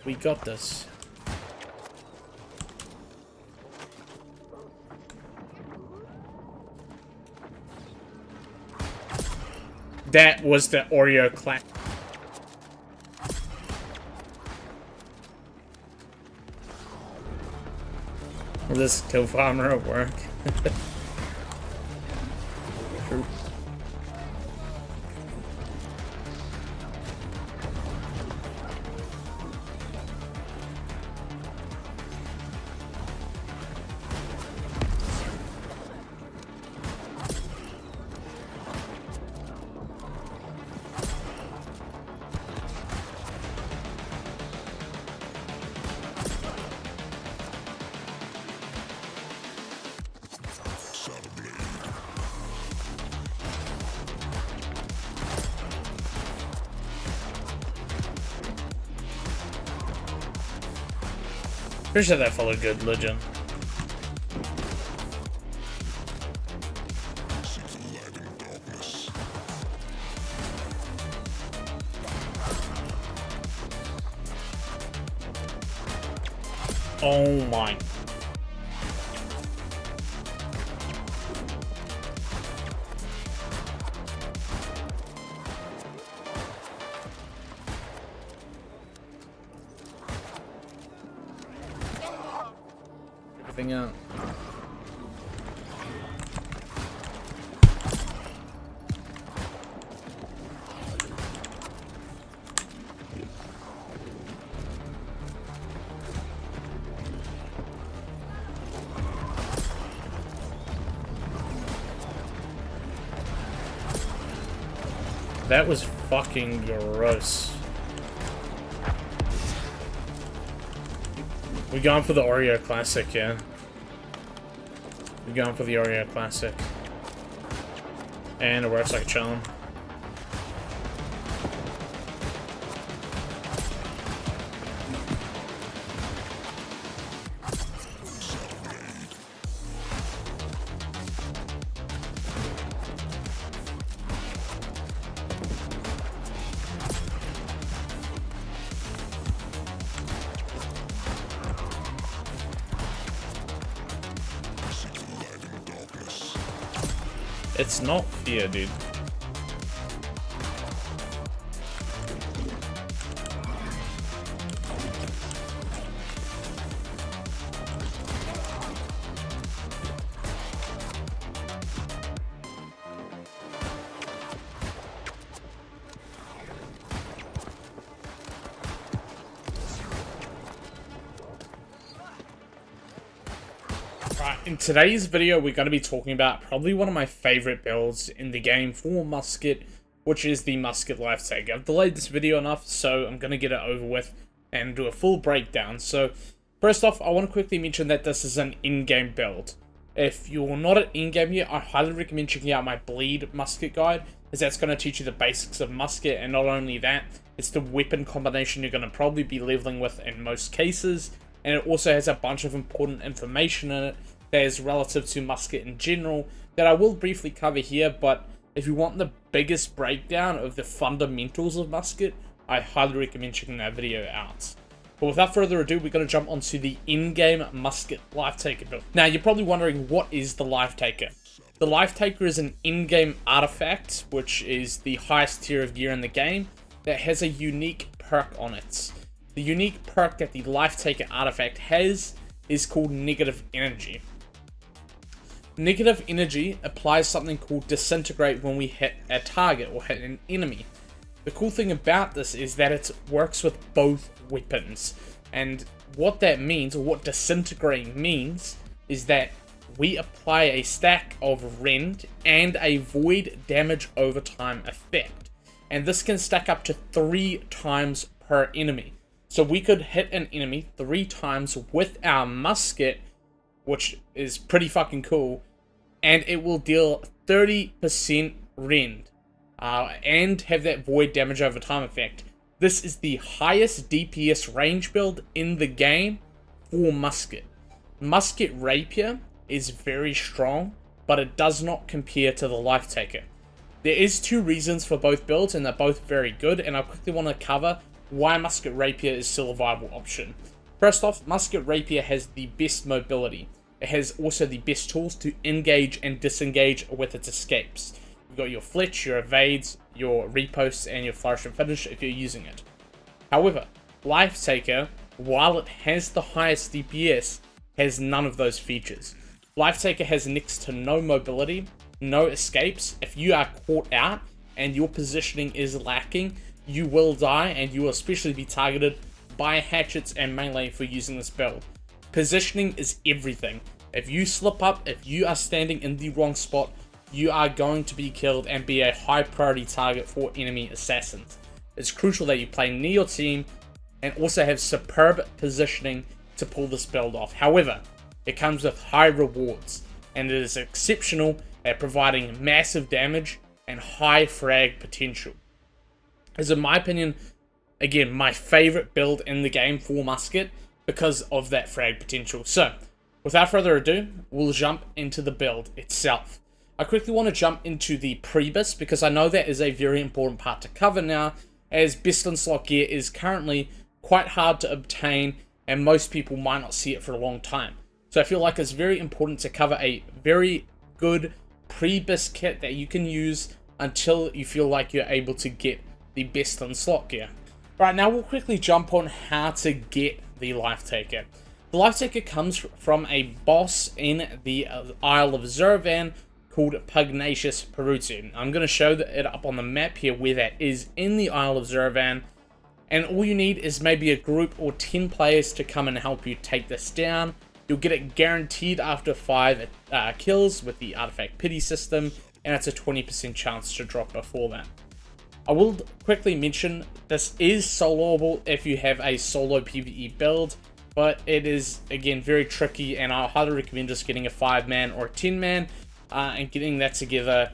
We got this. That was the Oreo clap. Will this kill farmer at work? True. Pretty sure that followed good legend. Oh my. Everything out. That was fucking gross. We're going for the Oreo Classic, yeah. We're going for the Oreo Classic. And it works like a charm. It's not fear, dude. In today's video, we're going to be talking about probably one of my favorite builds in the game for Musket, which is the Musket Lifetaker. I've delayed this video enough, so I'm going to get it over with and do a full breakdown. So, first off, I want to quickly mention that this is an in-game build. If you're not at in-game yet, I highly recommend checking out my Bleed Musket guide, as that's going to teach you the basics of Musket, and not only that, it's the weapon combination you're going to probably be leveling with in most cases, and it also has a bunch of important information in it that is relative to Musket in general, that I will briefly cover here, but if you want the biggest breakdown of the fundamentals of Musket, I highly recommend checking that video out. But without further ado, we're going to jump onto the in-game Musket Lifetaker build. Now, you're probably wondering, what is the Lifetaker? The Lifetaker is an in-game artifact, which is the highest tier of gear in the game, that has a unique perk on it. The unique perk that the Lifetaker artifact has is called Negative Energy. Negative Energy applies something called Disintegrate when we hit a target or hit an enemy. The cool thing about this is that it works with both weapons, and what that means, or what Disintegrate means, is that we apply a stack of Rend and a Void damage over time effect, and this can stack up to 3 times per enemy. So we could hit an enemy 3 times with our musket, which is pretty fucking cool, and it will deal 30% Rend, and have that Void damage over time effect. This is the highest DPS range build in the game for Musket. Musket Rapier is very strong, but it does not compare to the Lifetaker. There is 2 reasons for both builds, and they're both very good, and I quickly want to cover why Musket Rapier is still a viable option. First off, Musket Rapier has the best mobility. It has also the best tools to engage and disengage with its escapes. You've got your fletch, your evades, your riposts, and your flourish and finish if you're using it. However, Lifetaker, while it has the highest DPS, has none of those features. Lifetaker has next to no mobility, no escapes. If you are caught out and your positioning is lacking, you will die, and you will especially be targeted by hatchets and melee for using this build. Positioning is everything. If you slip up, if you are standing in the wrong spot, you are going to be killed and be a high priority target for enemy assassins. It's crucial that you play near your team and also have superb positioning to pull this build off. However, it comes with high rewards, and it is exceptional at providing massive damage and high frag potential. Is, in my opinion, again, my favorite build in the game for Musket because of that frag potential. So, without further ado, we'll jump into the build itself. I quickly want to jump into the pre-BiS because I know that is a very important part to cover now, as best in slot gear is currently quite hard to obtain and most people might not see it for a long time. So I feel like it's very important to cover a very good pre-BiS kit that you can use until you feel like you're able to get the best in slot gear. Right, now we'll quickly jump on how to get the Lifetaker. The Lifetaker comes from a boss in the Isle of Zurvan called Pugnacious Perutu. I'm going to show it up on the map here where that is in the Isle of Zurvan. And all you need is maybe a group or 10 players to come and help you take this down. You'll get it guaranteed after 5 kills with the Artifact Pity system, and it's a 20% chance to drop before that. I will quickly mention this is soloable if you have a solo PvE build, but it is, again, very tricky, and I highly recommend just getting a 5-man or a 10-man and getting that together.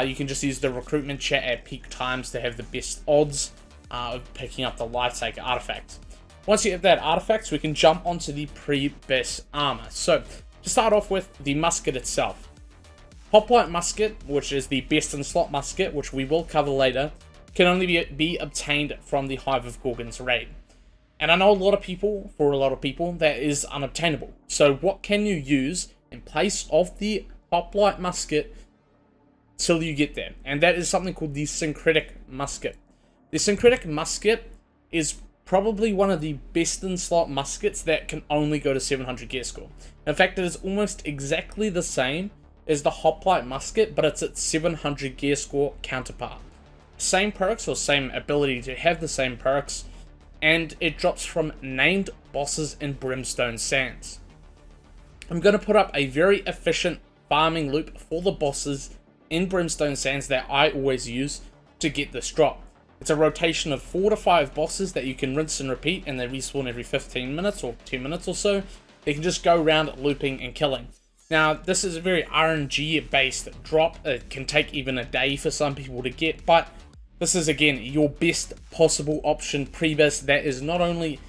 You can just use the recruitment chat at peak times to have the best odds of picking up the Lifetaker artifact. Once you have that artifact, we can jump onto the pre-BiS armor. So, to start off with the musket itself. Hoplite Musket, which is the best in slot musket, which we will cover later, can only be obtained from the Hive of Gorgon's raid. And I know for a lot of people, that is unobtainable. So what can you use in place of the Hoplite Musket till you get there? And that is something called the Syncretic Musket. The Syncretic Musket is probably one of the best in slot muskets that can only go to 700 gear score. In fact, it is almost exactly the same as the Hoplite Musket, but it's its 700 gear score counterpart. Same perks, or same ability to have the same perks, and it drops from named bosses in Brimstone Sands. I'm going to put up a very efficient farming loop for the bosses in Brimstone Sands that I always use to get this drop. It's a rotation of 4 to 5 bosses that you can rinse and repeat, and they respawn every 15 minutes or 10 minutes or so. They can just go around looping and killing. Now, this is a very RNG based drop. It can take even a day for some people to get, but this is, again, your best possible option pre-BiS that is not only,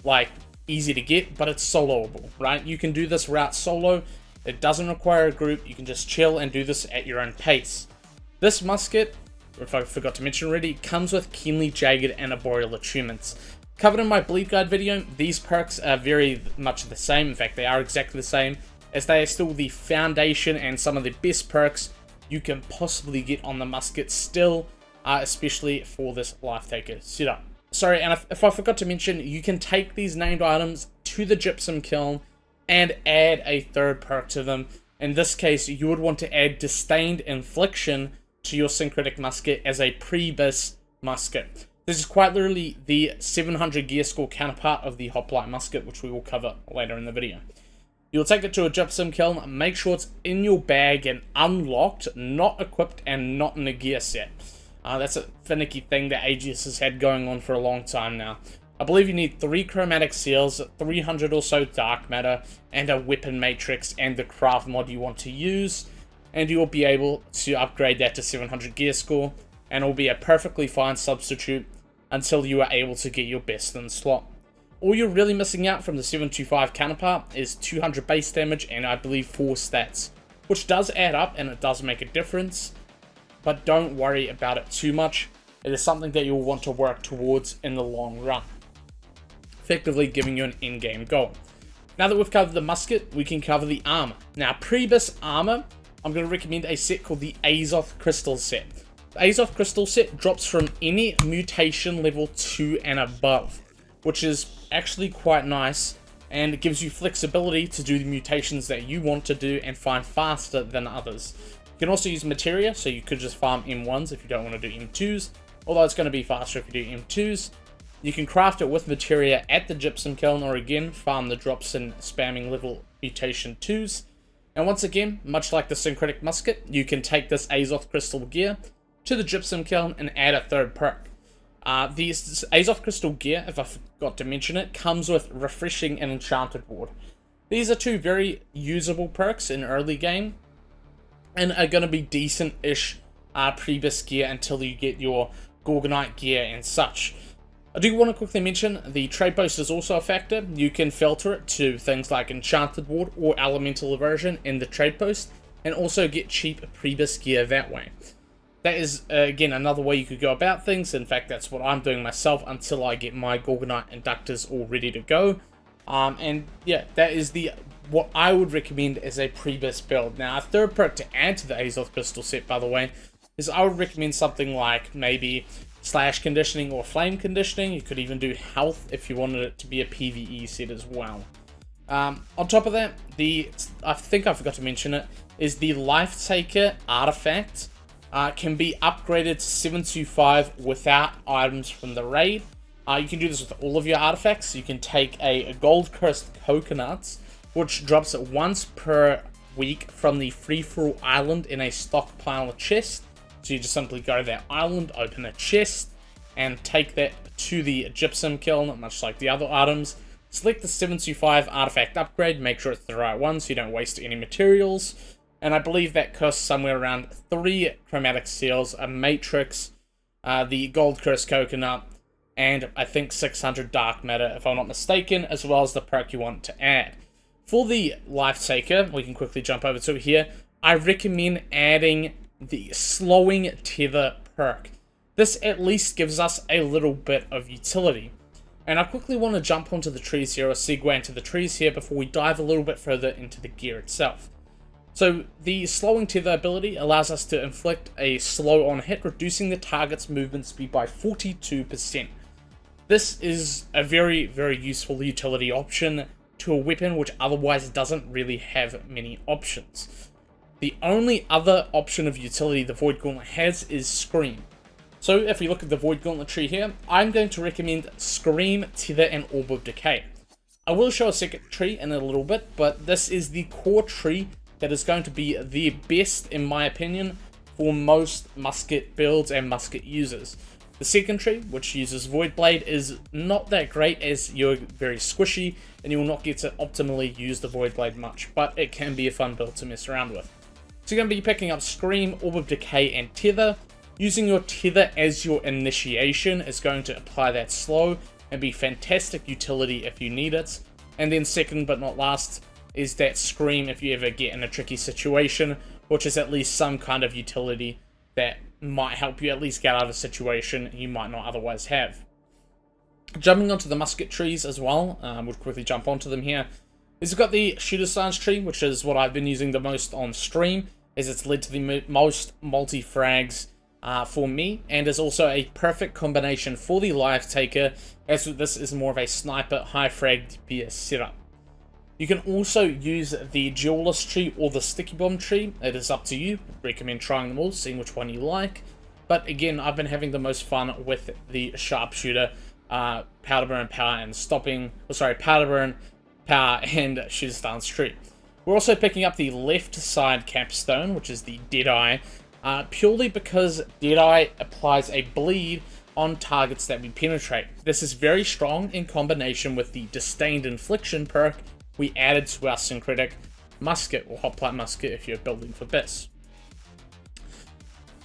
like, easy to get, but it's soloable, right? You can do this route solo. It doesn't require a group. You can just chill and do this at your own pace. This musket, if I forgot to mention already, comes with Keenly Jagged and Arboreal attunements. Covered in my Bleed Guide video, these perks are very much the same. In fact, they are exactly the same, as they are still the foundation and some of the best perks you can possibly get on the musket still, especially for this Lifetaker setup. Sorry, and if I forgot to mention, you can take these named items to the Gypsum Kiln and add a third perk to them. In this case, you would want to add Distained Infliction to your Syncretic Musket as a pre-BiS musket. This is quite literally the 700 gear score counterpart of the Hoplite Musket, which we will cover later in the video. You'll take it to a Gypsum Kiln, make sure it's in your bag and unlocked, not equipped, and not in a gear set. That's a finicky thing that Aegis has had going on for a long time now. I believe you need 3 chromatic seals, 300 or so dark matter, and a weapon matrix and the craft mod you want to use, and you'll be able to upgrade that to 700 gear score, and it will be a perfectly fine substitute until you are able to get your best in slot. All you're really missing out from the 725 counterpart is 200 base damage and I believe 4 stats, which does add up and it does make a difference, but don't worry about it too much. it is something that you'll want to work towards in the long run, effectively giving you an in-game goal. Now that we've covered the musket, we can cover the armor. Now, pre-BiS Armor, I'm going to recommend a set called the Azoth Crystal set. The Azoth Crystal set drops from any mutation level 2 and above, which is actually quite nice, and it gives you flexibility to do the mutations that you want to do and find faster than others. You can also use materia, so you could just farm M1s if you don't want to do M2s, although it's going to be faster if you do M2s. You can craft it with materia at the gypsum kiln, or again, farm the drops in spamming level mutation 2s. And once again, much like the synthetic musket, you can take this Azoth Crystal gear to the gypsum kiln and add a third perk. The Azoth Crystal gear, if I forgot to mention it, comes with Refreshing and Enchanted Ward. These are two very usable perks in early game, and are going to be decent-ish pre-BiS gear until you get your Gorgonite gear and such. I do want to quickly mention the trade post is also a factor. You can filter it to things like Enchanted Ward or Elemental Aversion in the trade post, and also get cheap pre-BiS gear that way. That is, again, another way you could go about things. In fact, that's what I'm doing myself until I get my Gorgonite inductors all ready to go. And yeah, that is what I would recommend as a pre-BiS build. Now, a third perk to add to the Azoth Crystal set, by the way, is I would recommend something like maybe Slash Conditioning or Flame Conditioning. You could even do Health if you wanted it to be a PvE set as well. On top of that, I think I forgot to mention it, is the Lifetaker artifact. Can be upgraded to 725 without items from the raid. You can do this with all of your artifacts. You can take a gold cursed coconuts, which drops it once per week from the free-for-all island in a stockpile chest. So you just simply go to that island, open a chest, and take that to the gypsum kiln, much like the other items. Select the 725 artifact upgrade, make sure it's the right one so you don't waste any materials. And I believe that costs somewhere around 3 chromatic seals, a matrix, the gold cursed coconut, and I think 600 dark matter if I'm not mistaken, as well as the perk you want to add. For the Lifetaker, we can quickly jump over to here, I recommend adding the slowing tether perk. This at least gives us a little bit of utility. And I quickly want to jump onto the trees here, or segue into the trees here, before we dive a little bit further into the gear itself. So the slowing tether ability allows us to inflict a slow on hit, reducing the target's movement speed by 42%. This is a very, very useful utility option to a weapon which otherwise doesn't really have many options. The only other option of utility the Void Gauntlet has is Scream. So if we look at the Void Gauntlet tree here, I'm going to recommend Scream, Tether, and Orb of Decay. I will show a second tree in a little bit, but this is the core tree that is going to be the best, in my opinion, for most musket builds and musket users. The second tree, which uses Void Blade, is not that great as you're very squishy and you will not get to optimally use the Void Blade much, but it can be a fun build to mess around with. So you're going to be picking up Scream, Orb of Decay, and Tether. Using your Tether as your initiation is going to apply that slow and be fantastic utility if you need it. And then second but not last is that Scream if you ever get in a tricky situation, which is at least some kind of utility that might help you at least get out of a situation you might not otherwise have. Jumping onto the musket trees as well, we'll quickly jump onto them here, is we've got the Shooter Stance tree, which is what I've been using the most on stream, as it's led to the most multi-frags for me, and is also a perfect combination for the Lifetaker, as this is more of a sniper high frag DPS setup. You can also use the Duelist tree or the Sticky Bomb tree. It is up to you. I recommend trying them all, seeing which one you like. But again, I've been having the most fun with the Sharpshooter, Powder Burn, Power, and Powder Burn, Power, and Shooter Stance tree. We're also picking up the left side capstone, which is the Deadeye, purely because Deadeye applies a bleed on targets that we penetrate. This is very strong in combination with the Distained Infliction perk we added to our synthetic musket, or hoplite musket if you're building for BiS.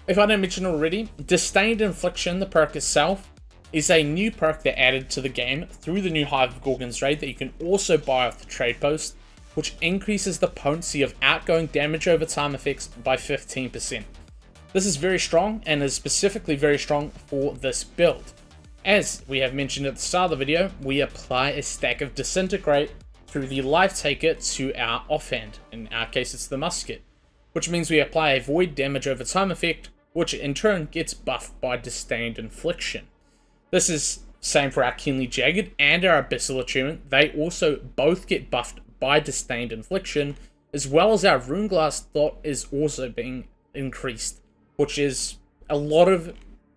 If I didn't mention already, Distained Infliction, the perk itself, is a new perk that added to the game through the new Hive of Gorgons raid that you can also buy off the trade post, which increases the potency of outgoing damage over time effects by 15%. This This is very strong and is specifically very strong for this build. As we have mentioned at the start of the video, we apply a stack of Disintegrate through the Lifetaker to our offhand. In our case, it's the musket, which means we apply a void damage over time effect, which in turn gets buffed by Distained Infliction. This is same for our Keenly Jagged and our Abyssal Achievement. They also both get buffed by Distained Infliction, as well as our Rune Glass Thought is also being increased, which is a lot of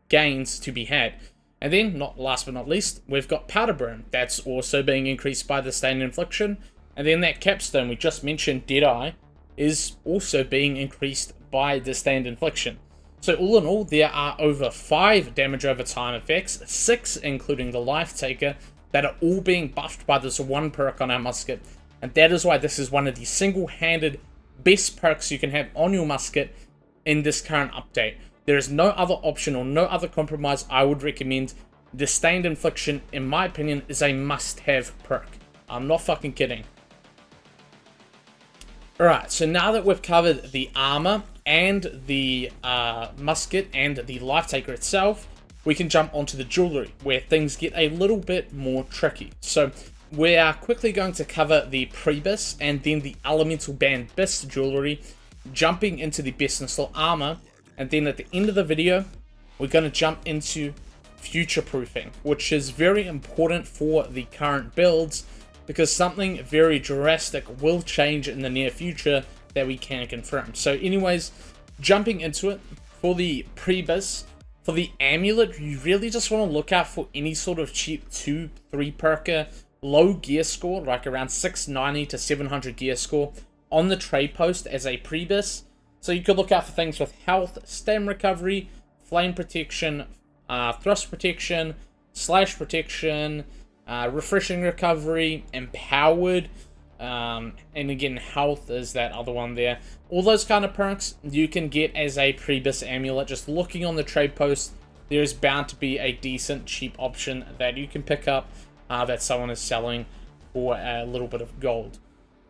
gains to be had. And then, not last but not least, we've got Powder Burn. That's also being increased by Distained Infliction. And then that capstone we just mentioned, Deadeye, is also being increased by Distained Infliction. So all in all, there are over 5 damage over time effects, 6 including the Lifetaker, that are all being buffed by this one perk on our musket. And that is why this is one of the single-handed best perks you can have on your musket in this current update. There is no other option or no other compromise I would recommend. Distained Infliction, in my opinion, is a must-have perk. I'm not fucking kidding. Alright, so now that we've covered the armor and the musket and the Lifetaker itself, we can jump onto the jewellery, where things get a little bit more tricky. So we are quickly going to cover the Prephs and then the Elemental Band BiS Jewellery, jumping into the BiS Install Armor, and then at the end of the video, we're going to jump into future-proofing, which is very important for the current builds, because something very drastic will change in the near future that we can confirm. So anyways, jumping into it, for the Prephs, for the amulet, you really just want to look out for any sort of cheap 2-3 perker, low gear score, like around 690 to 700 gear score, on the trade post as a Prephs. So you could look out for things with health, stam recovery, flame protection, thrust protection, slash protection, refreshing recovery, empowered, and again health is that other one there. All those kind of perks you can get as a Prephs amulet. Just looking on the trade post, there is bound to be a decent cheap option that you can pick up that someone is selling for a little bit of gold.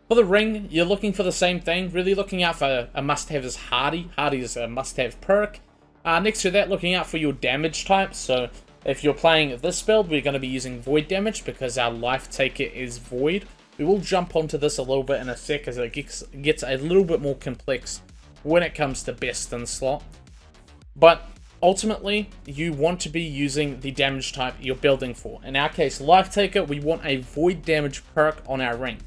For the ring, you're looking for the same thing, really looking out for a must-have is Hardy. Hardy is a must-have perk. Next to that, looking out for your damage type. So if you're playing this build, we're going to be using Void damage because our Lifetaker is Void. We will jump onto this a little bit in a sec as it gets a little bit more complex when it comes to best in slot. But ultimately, you want to be using the damage type you're building for. In our case, Lifetaker, we want a Void damage perk on our ring.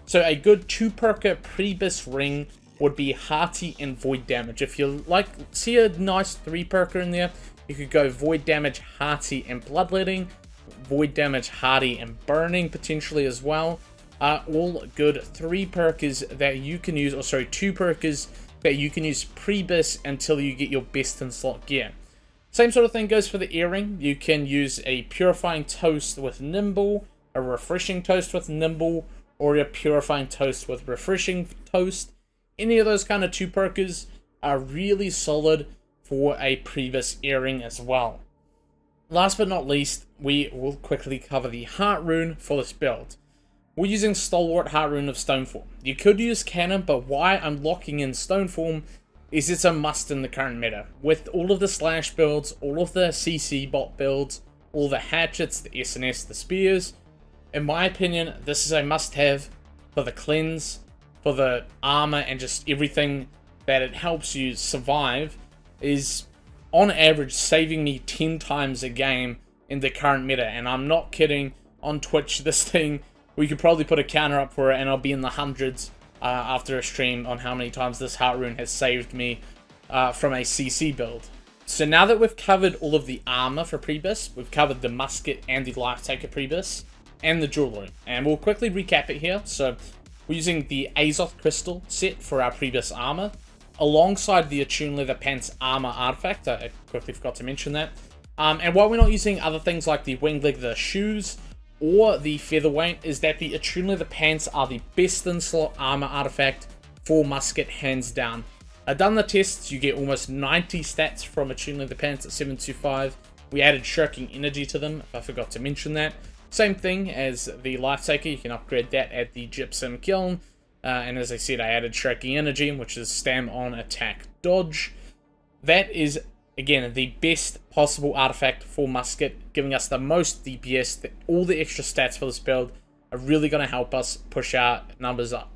So a good 2-perker Prephs ring would be Hearty and Void damage. If you see a nice 3-perker in there, you could go Void damage, Hearty, and Bloodletting. Void damage, Hearty, and Burning potentially as well. All good 3-perkers that you can use, or sorry, 2-perkers that you can use Prephs until you get your best in slot gear. Same sort of thing goes for the earring. You can use a Purifying Toast with Nimble, a Refreshing Toast with Nimble, or a Purifying Toast with Refreshing Toast. Any of those kind of 2-perkers are really solid for a Prephs earring as well. Last but not least, we will quickly cover the Heartrune for this build. We're using Stalwart Heartrune of Stoneform. You could use Cannon, but why I'm locking in Stoneform is it's a must in the current meta. With all of the Slash builds, all of the CC bot builds, all the hatchets, the SNS, the spears, in my opinion, this is a must-have for the cleanse, for the armor, and just everything that it helps you survive, is on average saving me 10 times a game in the current meta. And I'm not kidding, on Twitch, this thing, we could probably put a counter up for it and I'll be in the hundreds after a stream on how many times this Heartrune has saved me from a CC build. So now that we've covered all of the armor for Prephs, we've covered the musket and the Lifetaker Prephs, and the jewellery, and we'll quickly recap it here. So we're using the Azoth Crystal set for our BiS Armor, alongside the Attune Leather Pants Armor artifact. I quickly forgot to mention that. And while we're not using other things like the Winged Leather Shoes or the Featherweight, is that the Attune Leather Pants are the best in slot armor artifact for musket, hands down. I've done the tests, you get almost 90 stats from Attune Leather Pants at 725. We added Shirking Energy to them, if I forgot to mention that. Same thing as the Lifetaker, you can upgrade that at the Gypsum Kiln. And as I said, I added Shirking Energy, which is Stam on Attack Dodge. That is, again, the best possible artifact for Musket, giving us the most DPS. All the extra stats for this build are really going to help us push our numbers up.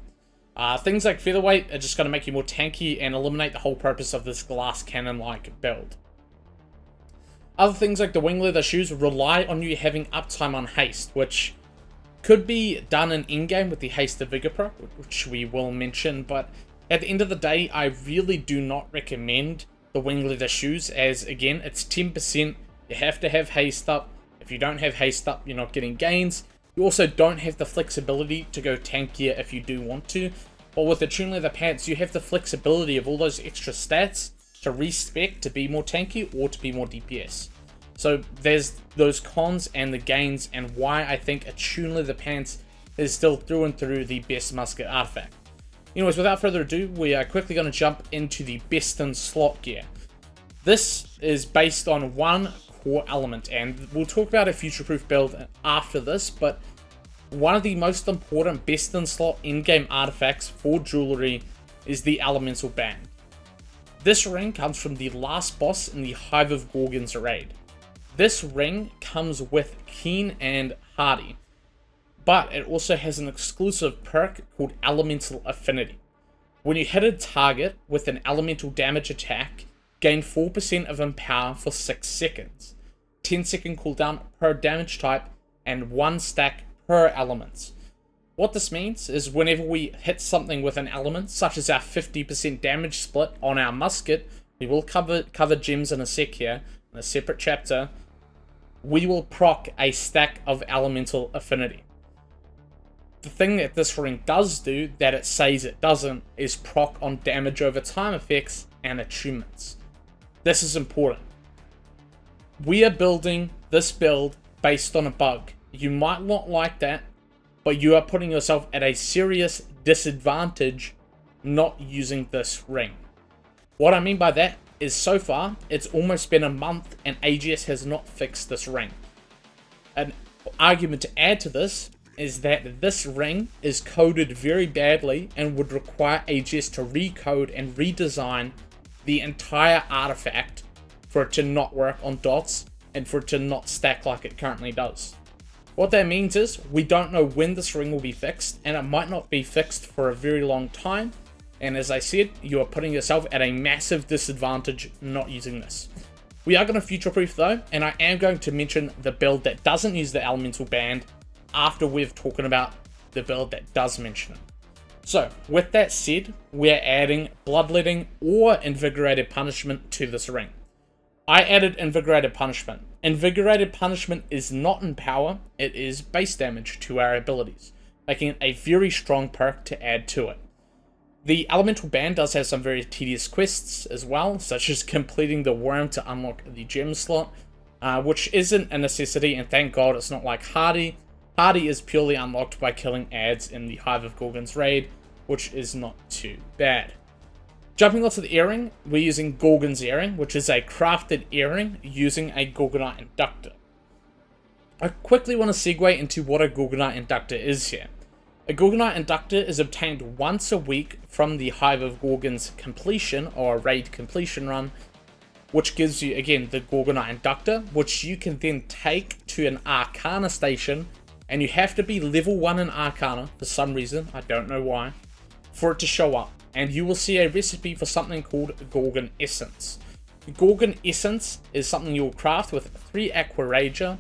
Things like Featherweight are just going to make you more tanky and eliminate the whole purpose of this glass cannon-like build. Other things like the wing leather shoes rely on you having uptime on haste, which could be done in-game with the haste of Gigabyte, which we will mention, but at the end of the day, I really do not recommend the wing leather shoes, as again, it's 10%, you have to have haste up. If you don't have haste up, you're not getting gains. You also don't have the flexibility to go tankier if you do want to. But with the Aeternum leather pants, you have the flexibility of all those extra stats to respec to be more tanky or to be more DPS. So there's those cons and the gains, and why I think Aeternum leather pants is still through and through the best musket artifact. Anyways, without further ado, we are quickly going to jump into the Destined slot gear. This is based on one core element, and we'll talk about a future-proof build after this, but one of the most important Destined slot in-game artifacts for jewellery is the Elemental Band. This ring comes from the last boss in the Hive of Gorgons raid. This ring comes with Keen and Hardy, but it also has an exclusive perk called Elemental Affinity. When you hit a target with an elemental damage attack, gain 4% of Empower for 6 seconds, 10-second cooldown per damage type, and 1 stack per element. What this means is whenever we hit something with an element, such as our 50% damage split on our musket, we will cover gems in a sec here, in a separate chapter, we will proc a stack of Elemental Affinity. The thing that this ring does do, that it says it doesn't, is proc on damage over time effects and attunements. This is important. We are building this build based on a bug. You might not like that, but you are putting yourself at a serious disadvantage not using this ring. What I mean by that is, so far, it's almost been a month and AGS has not fixed this ring. An argument to add to this is that this ring is coded very badly and would require AGS to recode and redesign the entire artifact for it to not work on dots and for it to not stack like it currently does. What that means is we don't know when this ring will be fixed, and it might not be fixed for a very long time, and as I said, you are putting yourself at a massive disadvantage not using this. We are going to future-proof though, and I am going to mention the build that doesn't use the Elemental Band after we've talked about the build that does mention it. So, with that said, we're adding Bloodletting or Invigorated Punishment to this ring. I added Invigorated Punishment. Invigorated Punishment is not in power, it is base damage to our abilities, making it a very strong perk to add to it. The Elemental Band does have some very tedious quests as well, such as completing the worm to unlock the gem slot, which isn't a necessity, and thank God it's not like Hardy. Hardy is purely unlocked by killing ads in the Hive of Gorgons raid, which is not too bad. Jumping onto the earring, we're using Gorgon's earring, which is a crafted earring using a Gorgonite inductor. I quickly want to segue into what a Gorgonite inductor is here. A Gorgonite inductor is obtained once a week from the Hive of Gorgons completion, or raid completion run, which gives you, again, the Gorgonite inductor, which you can then take to an Arcana station, and you have to be level 1 in Arcana, for some reason, I don't know why, for it to show up. And you will see a recipe for something called Gorgon Essence. Gorgon Essence is something you will craft with 3 Aqua Rager,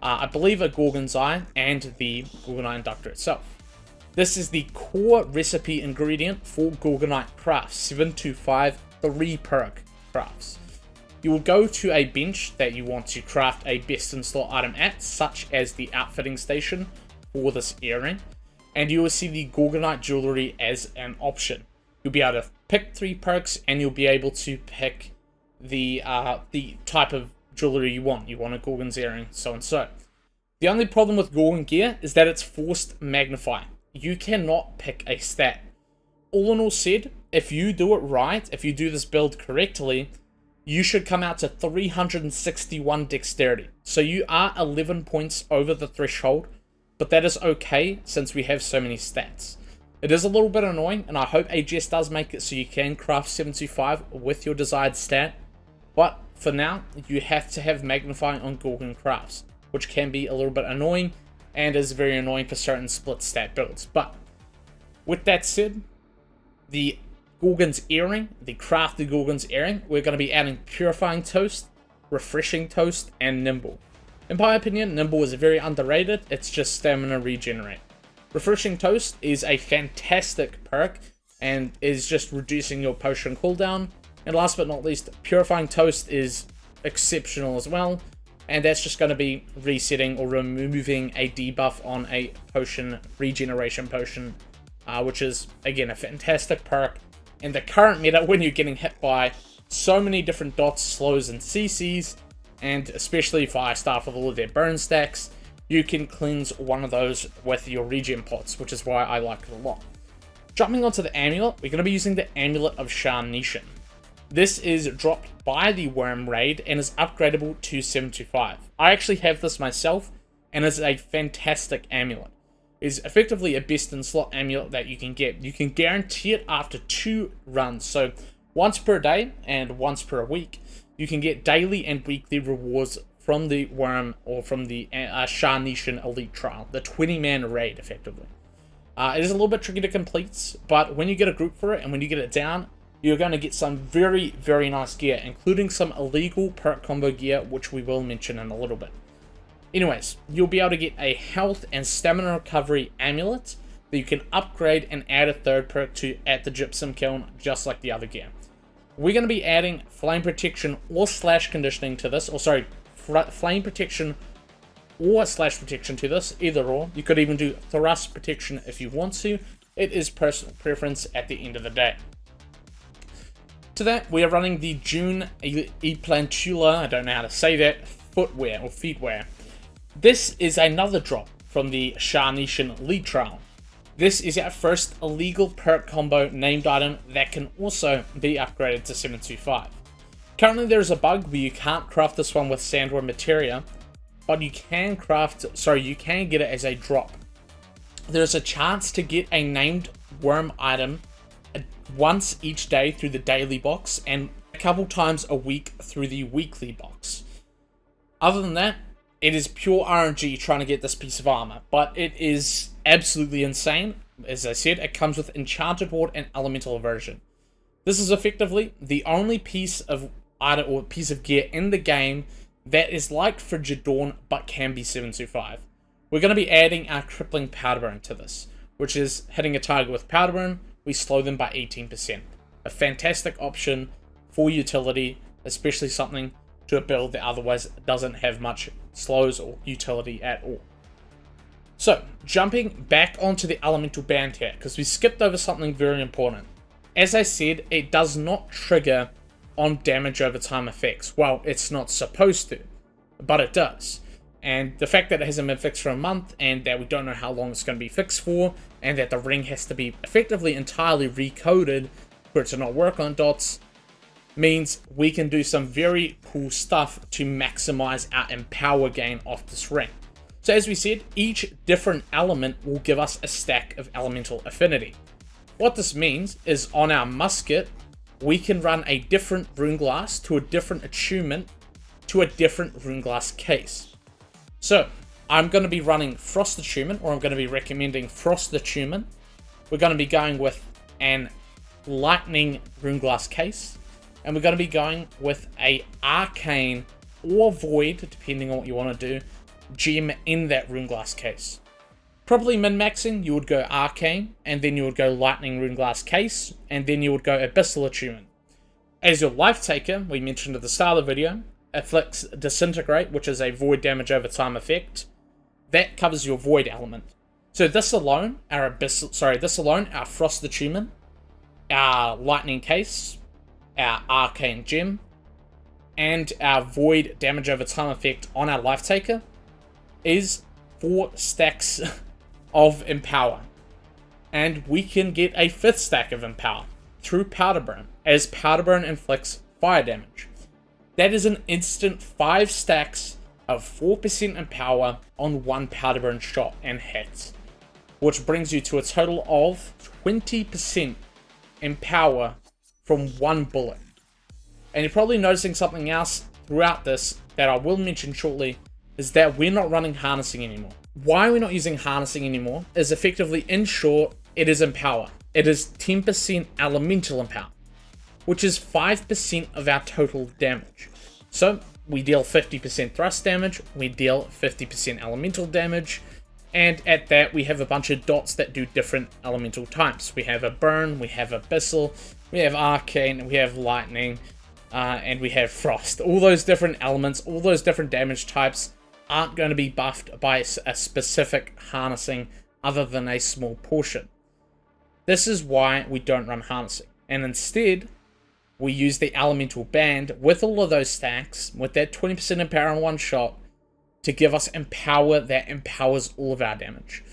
I believe a Gorgon's Eye, and the Gorgonite inductor itself. This is the core recipe ingredient for Gorgonite crafts, 725 3 perk crafts. You will go to a bench that you want to craft a best in slot item at, such as the outfitting station for this earring, and you will see the Gorgonite jewellery as an option. You'll be able to pick 3 perks, and you'll be able to pick the type of jewellery you want. You want a Gorgon's earring, so and so. The only problem with Gorgon gear is that it's forced magnify. You cannot pick a stat. All in all said, if you do it right, if you do this build correctly, you should come out to 361 dexterity. So you are 11 points over the threshold, but that is okay since we have so many stats. It is a little bit annoying, and I hope AGS does make it so you can craft 725 with your desired stat, But for now, you have to have magnifying on Gorgon crafts, which can be a little bit annoying and is very annoying for certain split stat builds. But with that said, the Gorgon's earring, the crafted Gorgon's earring, we're going to be adding purifying toast, refreshing toast, and nimble. In my opinion, nimble is very underrated. It's just stamina regenerate. Refreshing toast is a fantastic perk and is just reducing your potion cooldown. And last but not least, purifying toast is exceptional as well. And that's just going to be resetting or removing a debuff on a potion, regeneration potion, which is, again, a fantastic perk. In the current meta, when you're getting hit by so many different dots, slows, and CCs, and especially Fire Staff with all of their burn stacks, you can cleanse one of those with your regen pots, which is why I like it a lot. Jumping onto the amulet, we're going to be using the Amulet of Sharnation. This is dropped by the Worm Raid and is upgradable to 725. I actually have this myself, and it's a fantastic amulet. It's effectively a best in slot amulet that you can get. You can guarantee it after 2 runs, so once per day and once per week, you can get daily and weekly rewards from the Worm or from the Sharnation Elite Trial, the 20-man raid, effectively. It is a little bit tricky to complete, but when you get a group for it and when you get it down, you're going to get some very, very nice gear, including some illegal perk combo gear, which we will mention in a little bit. Anyways, you'll be able to get a health and stamina recovery amulet that you can upgrade and add a third perk to at the gypsum kiln, just like the other gear. We're going to be adding flame protection or slash conditioning to this, or sorry, flame protection or slash protection to this, either or. You could even do thrust protection if you want to. It is personal preference at the end of the day. To that, we are running the June Eplantula, I don't know how to say that, footwear or feetwear. This is another drop from the Sharnation Elite Trial. This is our first illegal perk combo named item that can also be upgraded to 725. Currently there is a bug where you can't craft this one with sandworm materia, but you can get it as a drop. There's a chance to get a named worm item once each day through the daily box and a couple times a week through the weekly box. Other than that, it is pure RNG trying to get this piece of armor, but it is absolutely insane. As I said, it comes with Enchanted Ward and Elemental Aversion. This is effectively the only piece of item or piece of gear in the game that is like Frigid Dawn but can be 725. We're going to be adding our Crippling Powder Burn to this, which is hitting a target with Powder Burn, we slow them by 18%. A fantastic option for utility, especially something to a build that otherwise doesn't have much slows or utility at all. So, jumping back onto the elemental band here, because we skipped over something very important. As I said, it does not trigger on damage over time effects. Well, it's not supposed to, but it does. And the fact that it hasn't been fixed for a month, and that we don't know how long it's going to be fixed for, and that the ring has to be effectively entirely recoded for it to not work on dots, means we can do some very cool stuff to maximize our empower gain off this ring. So as we said, each different element will give us a stack of elemental affinity. What this means is on our musket, we can run a different rune glass to a different attunement to a different rune glass case. So, I'm going to be running Frost Attunement, or I'm going to be recommending Frost Attunement. We're going to be going with an Lightning Rune Glass case, and we're going to be going with a Arcane or Void, depending on what you want to do, gem in that Rune Glass case. Probably min-maxing, you would go Arcane, and then you would go Lightning Rune Glass case, and then you would go Abyssal Attunement. As your Lifetaker, we mentioned at the start of the video, afflicts Disintegrate, which is a void damage over time effect. That covers your void element. So this alone, our Frost Attunement, our Lightning Case, our Arcane Gem, and our void damage over time effect on our Lifetaker is 4 stacks of Empower. And we can get a 5th stack of Empower through Powder Burn, as Powder Burn inflicts fire damage. That is an instant 5 stacks of 4% Empower on 1 Powder Burn shot and hits, which brings you to a total of 20% Empower from 1 bullet. And you're probably noticing something else throughout this that I will mention shortly, is that we're not running harnessing anymore. Why we're not using harnessing anymore is effectively, in short, it is empower. It is 10% elemental empower, which is 5% of our total damage. So we deal 50% thrust damage, we deal 50% elemental damage, and at that we have a bunch of dots that do different elemental types. We have a burn, we have abyssal, we have arcane, we have lightning, and we have frost. All those different elements, all those different damage types aren't going to be buffed by a specific harnessing other than a small portion. This is why we don't run harnessing, and instead we use the elemental band with all of those stacks, with that 20% empower in one shot, to give us empower that empowers all of our damage.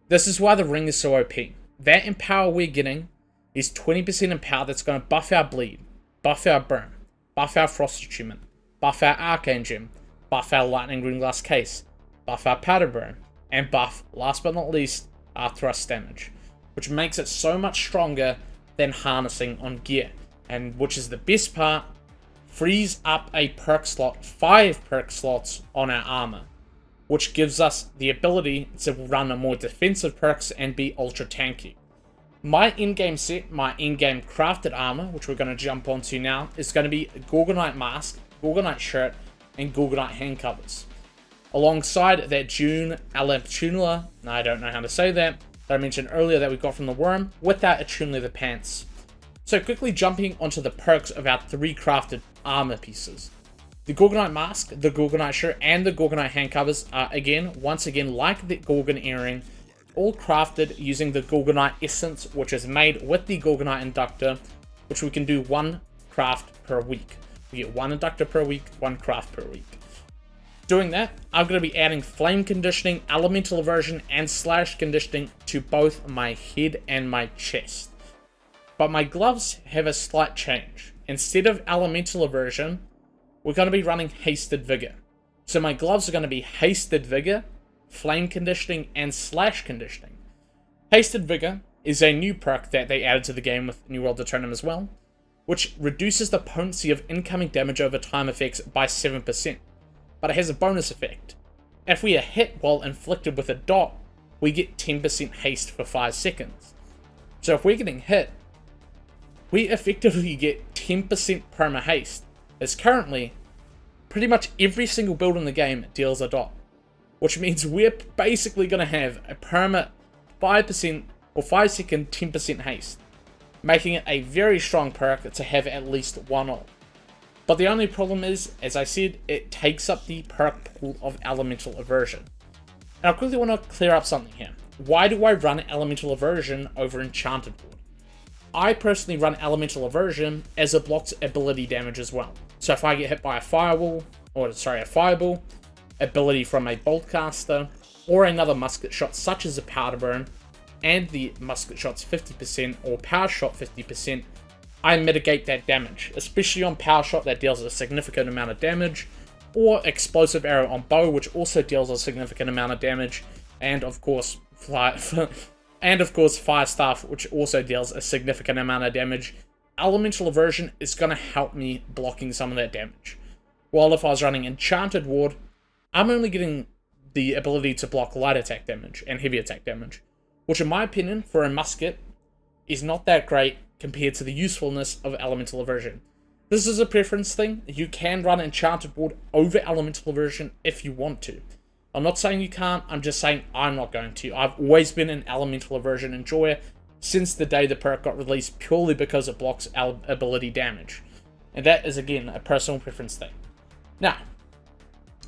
This is why the ring is so OP. That empower we're getting is 20% empower that's going to buff our bleed, buff our burn, buff our frost attunement, buff our arcane gem, buff our lightning green glass case, buff our powder burn, and buff, last but not least, our thrust damage, which makes it so much stronger than harnessing on gear. And which is the best part, frees up a perk slot, 5 perk slots on our armor, which gives us the ability to run a more defensive perks and be ultra tanky. My in-game set, my in-game crafted armor, which we're going to jump onto now, is going to be Gorgonite mask, Gorgonite shirt, and Gorgonite hand covers. Alongside that June Alamtunula, I don't know how to say that I mentioned earlier that we got from the worm, with our Aeternum leather pants. So quickly jumping onto the perks of our 3 crafted armor pieces. The Gorgonite mask, the Gorgonite shirt, and the Gorgonite hand covers are once again like the Gorgon earring, all crafted using the Gorgonite essence, which is made with the Gorgonite inductor, which we can do 1 craft per week. We get 1 inductor per week, 1 craft per week. Doing that, I'm going to be adding flame conditioning, elemental aversion, and slash conditioning to both my head and my chest. But my gloves have a slight change. Instead of elemental aversion, we're going to be running hasted vigor. So my gloves are going to be hasted vigor, flame conditioning, and slash conditioning. Hasted vigor is a new perk that they added to the game with New World Aeternum as well, which reduces the potency of incoming damage over time effects by 7%. But it has a bonus effect. If we are hit while inflicted with a dot, we get 10% haste for 5 seconds. So if we're getting hit, we effectively get 10% perma haste, as currently, pretty much every single build in the game deals a dot. Which means we're basically going to have a perma 5% or 5 second 10% haste, making it a very strong perk to have at least one of. But the only problem is, as I said, it takes up the perk pool of elemental aversion. And I quickly want to clear up something here. Why do I run elemental aversion over enchanted ward? I personally run elemental aversion as it blocks ability damage as well. So if I get hit by a fireball, ability from a bolt caster, or another musket shot such as a powder burn, and the musket shot's 50% or power shot 50%, I mitigate that damage, especially on power shot that deals a significant amount of damage, or explosive arrow on bow, which also deals a significant amount of damage, and of course fire staff, which also deals a significant amount of damage. Elemental aversion is going to help me blocking some of that damage. While if I was running enchanted ward, I'm only getting the ability to block light attack damage and heavy attack damage, which in my opinion for a musket is not that great compared to the usefulness of elemental aversion. This is a preference thing. You can run enchanted ward over elemental aversion if you want to. I'm not saying you can't, I'm just saying I'm not going to. I've always been an elemental aversion enjoyer since the day the perk got released, purely because it blocks ability damage. And that is again a personal preference thing. Now,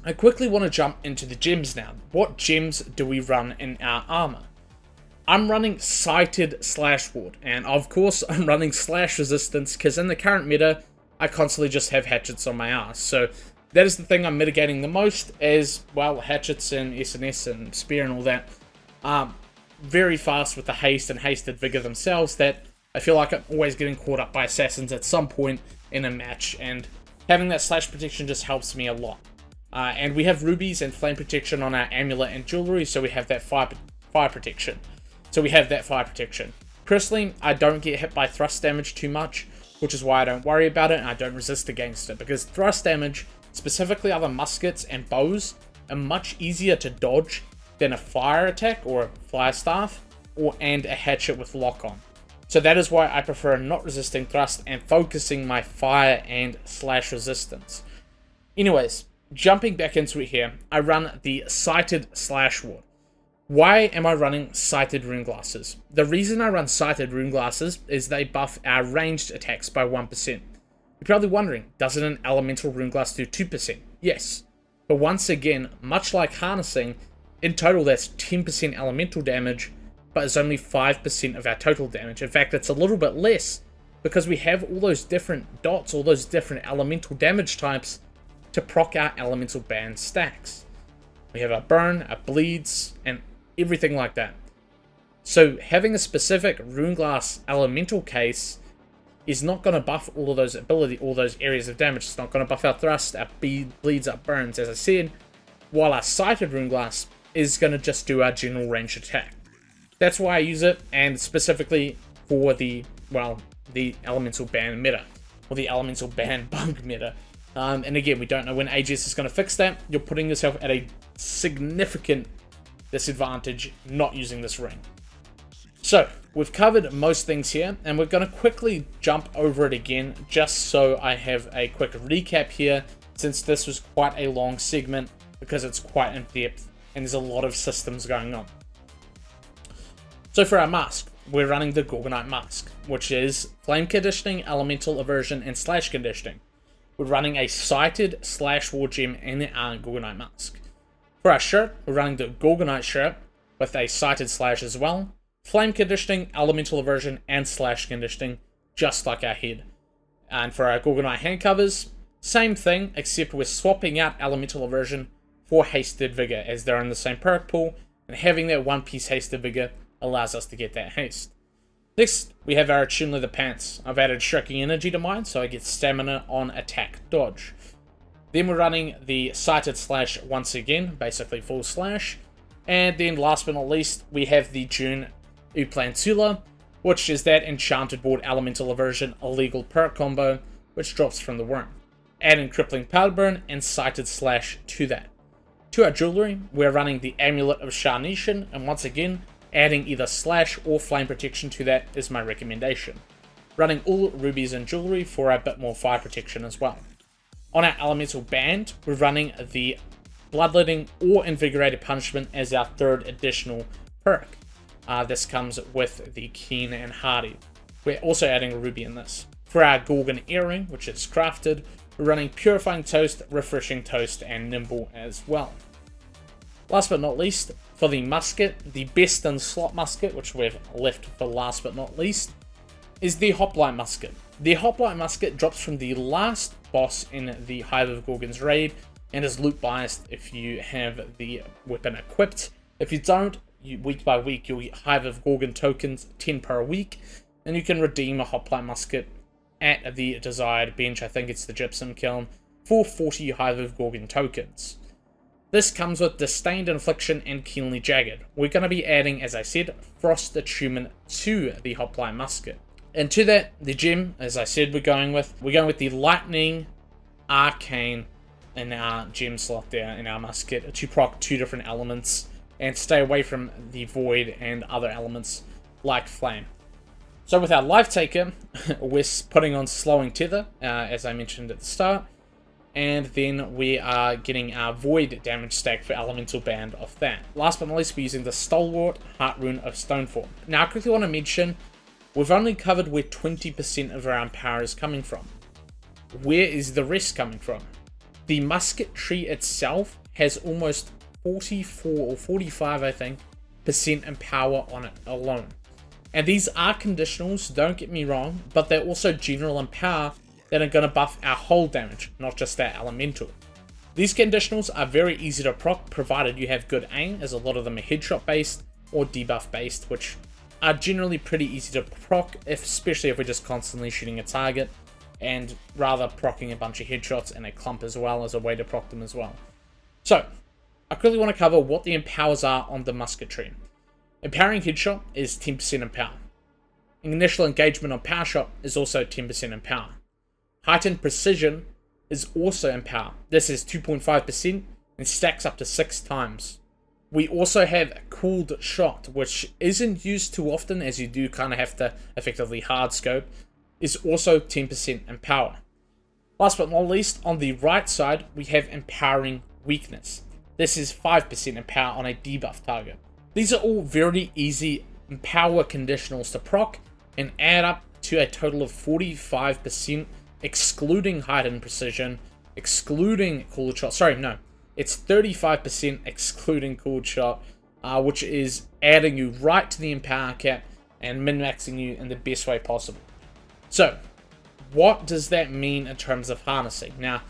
I quickly want to jump into the gems now. What gems do we run in our armor? I'm running sighted slash ward, and of course I'm running slash resistance because in the current meta, I constantly just have hatchets on my ass. So that is the thing I'm mitigating the most, as well, hatchets and SNS and spear and all that. Very fast with the haste and hasted vigor themselves, that I feel like I'm always getting caught up by assassins at some point in a match, and having that slash protection just helps me a lot. And we have rubies and flame protection on our amulet and jewelry, so we have that fire protection. Personally, I don't get hit by thrust damage too much, which is why I don't worry about it and I don't resist against it, because thrust damage, specifically other muskets and bows, are much easier to dodge than a fire attack or a fire staff and a hatchet with lock-on. So that is why I prefer not resisting thrust and focusing my fire and slash resistance. Anyways, jumping back into it here, I run the sighted slash ward. Why am I running sighted rune glasses? The reason I run sighted rune glasses is they buff our ranged attacks by 1%. You're probably wondering, doesn't an elemental rune glass do 2%? Yes. But once again, much like harnessing, in total that's 10% elemental damage, but it's only 5% of our total damage. In fact, it's a little bit less, because we have all those different dots, all those different elemental damage types to proc our elemental band stacks. We have our burn, our bleeds, and everything like that. So having a specific rune glass elemental case is not going to buff all of those all those areas of damage. It's not going to buff our thrust, our bleeds, our burns, as I said, while our sighted rune glass is going to just do our general range attack. That's why I use it, and specifically for the elemental ban meta, or the elemental ban bug meta. And again, we don't know when AGS is going to fix that. You're putting yourself at a significant disadvantage not using this ring. So, we've covered most things here, and we're going to quickly jump over it again, just so I have a quick recap here, since this was quite a long segment, because it's quite in depth, and there's a lot of systems going on. So for our mask, we're running the Gorgonite mask, which is flame conditioning, elemental aversion, and slash conditioning. We're running a sighted slash war gem in our Gorgonite mask. For our shirt, we're running the Gorgonite shirt with a sighted slash as well, flame conditioning, elemental aversion, and slash conditioning, just like our head. And for our Gorgonite hand covers, same thing, except we're swapping out elemental aversion for hasted vigor, as they're in the same perk pool, and having that one piece hasted vigor allows us to get that haste. Next, we have our Aeternum leather pants. I've added shrinking energy to mine, so I get stamina on attack dodge. Then we're running the sighted slash once again, basically full slash. And then last but not least, we have the June Uplantula, which is that enchanted board elemental aversion illegal perk combo, which drops from the worm. Adding crippling powder burn and sighted slash to that. To our jewellery, we're running the amulet of Sharnation, and once again, adding either slash or flame protection to that is my recommendation. Running all rubies and jewellery for a bit more fire protection as well. On our elemental band, we're running the bloodletting or invigorated punishment as our third additional perk. This comes with the keen and hardy. We're also adding a ruby in this. For our Gorgon earring, which is crafted, we're running purifying toast, refreshing toast, and nimble as well. Last but not least, for the musket, the best in slot musket, which we've left for last but not least, is the Hoplite musket. The Hoplite musket drops from the last boss in the Hive of Gorgon's raid, and is loot biased if you have the weapon equipped. If you don't, week by week you'll get Hive of Gorgon tokens, 10 per week, and you can redeem a Hoplite musket at the desired bench, I think it's the Gypsum Kiln, for 40 Hive of Gorgon tokens. This comes with Distained Infliction and Keenly Jagged. We're going to be adding, as I said, Frost Attunement to the Hoplite musket. And to that, the gem, as I said, we're going with the Lightning, Arcane, in our gem slot there in our musket to proc 2 different elements and stay away from the Void and other elements like Flame. So with our Lifetaker, we're putting on Slowing Tether, as I mentioned at the start. And then we are getting our Void damage stack for Elemental Band off that. Last but not least, we're using the Stalwart Heartrune of Stoneform. Now, I quickly want to mention, we've only covered where 20% of our power is coming from. Where is the rest coming from? The musket tree itself has almost 44 or 45, I think, % in power on it alone. And these are conditionals, don't get me wrong, but they're also general in power that are going to buff our whole damage, not just our elemental. These conditionals are very easy to proc, provided you have good aim, as a lot of them are headshot based or debuff based, which are generally pretty easy to proc, especially if we're just constantly shooting a target, and rather procking a bunch of headshots and a clump as well as a way to proc them as well. So, I quickly want to cover what the empowers are on the musket tree. Empowering headshot is 10% empower. Initial engagement on power shot is also 10% in power. Heightened precision is also in power. This is 2.5% and stacks up to 6 times. We also have cooled shot, which isn't used too often as you do kind of have to effectively hard scope, is also 10% in power. Last but not least, on the right side, we have empowering weakness. This is 5% in power on a debuff target. These are all very easy power conditionals to proc and add up to a total of 45%, excluding heightened precision, excluding cooled shot. Sorry, no. It's 35% excluding cooled shot, which is adding you right to the empower cap and min-maxing you in the best way possible. So, what does that mean in terms of harnessing? Now,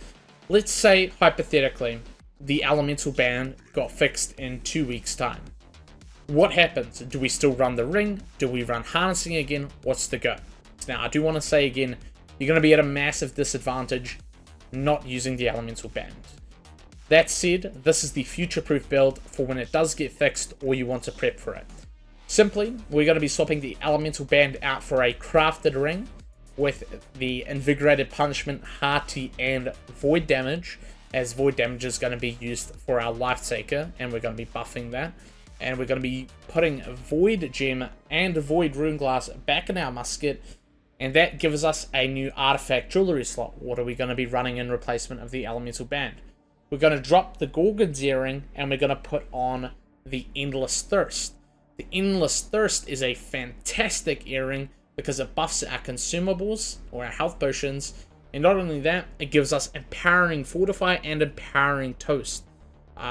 let's say, hypothetically, the elemental band got fixed in 2 weeks' time. What happens? Do we still run the ring? Do we run harnessing again? What's the go? Now, I do want to say again, you're going to be at a massive disadvantage not using the elemental band. That said, this is the future-proof build for when it does get fixed or you want to prep for it. Simply, we're going to be swapping the elemental band out for a crafted ring with the invigorated punishment, hearty, and void damage, as void damage is going to be used for our Lifetaker, and we're going to be buffing that. And we're going to be putting Void Gem and Void Rune Glass back in our musket, and that gives us a new artifact jewellery slot. What are we going to be running in replacement of the elemental band? We're going to drop the Gorgon's earring, and we're going to put on the Endless Thirst. The Endless Thirst is a fantastic earring because it buffs our consumables, or our health potions, and not only that, it gives us Empowering Fortify and Empowering Toast.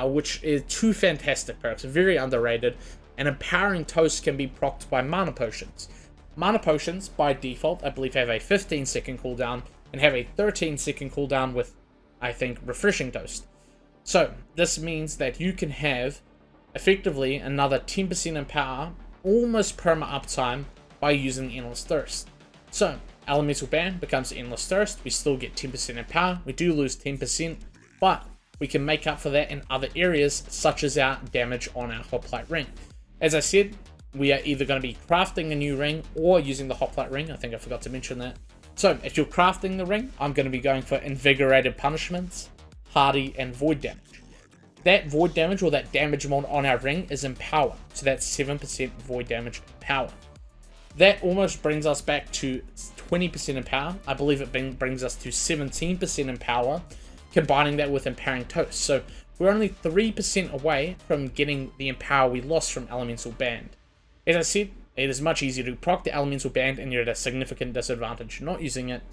Which is 2 fantastic perks, very underrated, and Empowering Toast can be procced by Mana Potions. Mana Potions, by default, I believe have a 15-second cooldown, and have a 13-second cooldown with, I think, Refreshing Toast. So, this means that you can have, effectively, another 10% in power, almost perma uptime, by using Endless Thirst. So, Elemental Band becomes Endless Thirst, we still get 10% in power, we do lose 10%, but we can make up for that in other areas, such as our damage on our Hoplite ring. As I said, we are either going to be crafting a new ring or using the Hoplite ring. I think I forgot to mention that. So, if you're crafting the ring, I'm going to be going for Invigorated Punishments, Hardy, and Void Damage. That Void Damage, or that damage mod on our ring, is in power. So that's 7% Void Damage in power. That almost brings us back to 20% in power. I believe it brings us to 17% in power, combining that with Empowering Toast. So we're only 3% away from getting the empower we lost from Elemental Band. As I said, it is much easier to proc the Elemental Band and you're at a significant disadvantage not using it.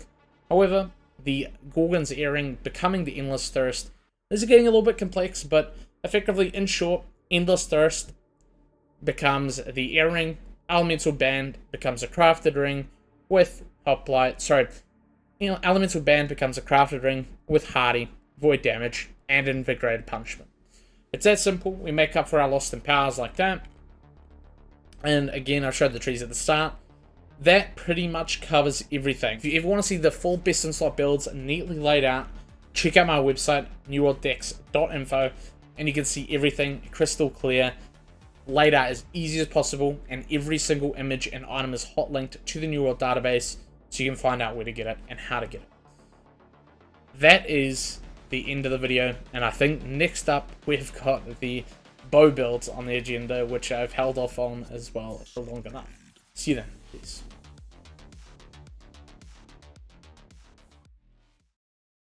However, the Gorgon's Earring becoming the Endless Thirst is getting a little bit complex, but effectively, in short, Endless Thirst becomes the earring, Elemental Band becomes a crafted ring with Hoplite, Elemental Band becomes a crafted ring with Hardy, Void Damage, and Invigorated Punishment. It's that simple. We make up for our lost in powers like that. And again, I showed the trees at the start. That pretty much covers everything. If you ever want to see the full best in slot builds neatly laid out, check out my website, newworlddex.info, and you can see everything crystal clear, laid out as easy as possible, and every single image and item is hot linked to the New World database, so you can find out where to get it and how to get it. That is the end of the video, and I think next up we've got the bow builds on the agenda, which I've held off on as well for long enough. See you then. Peace.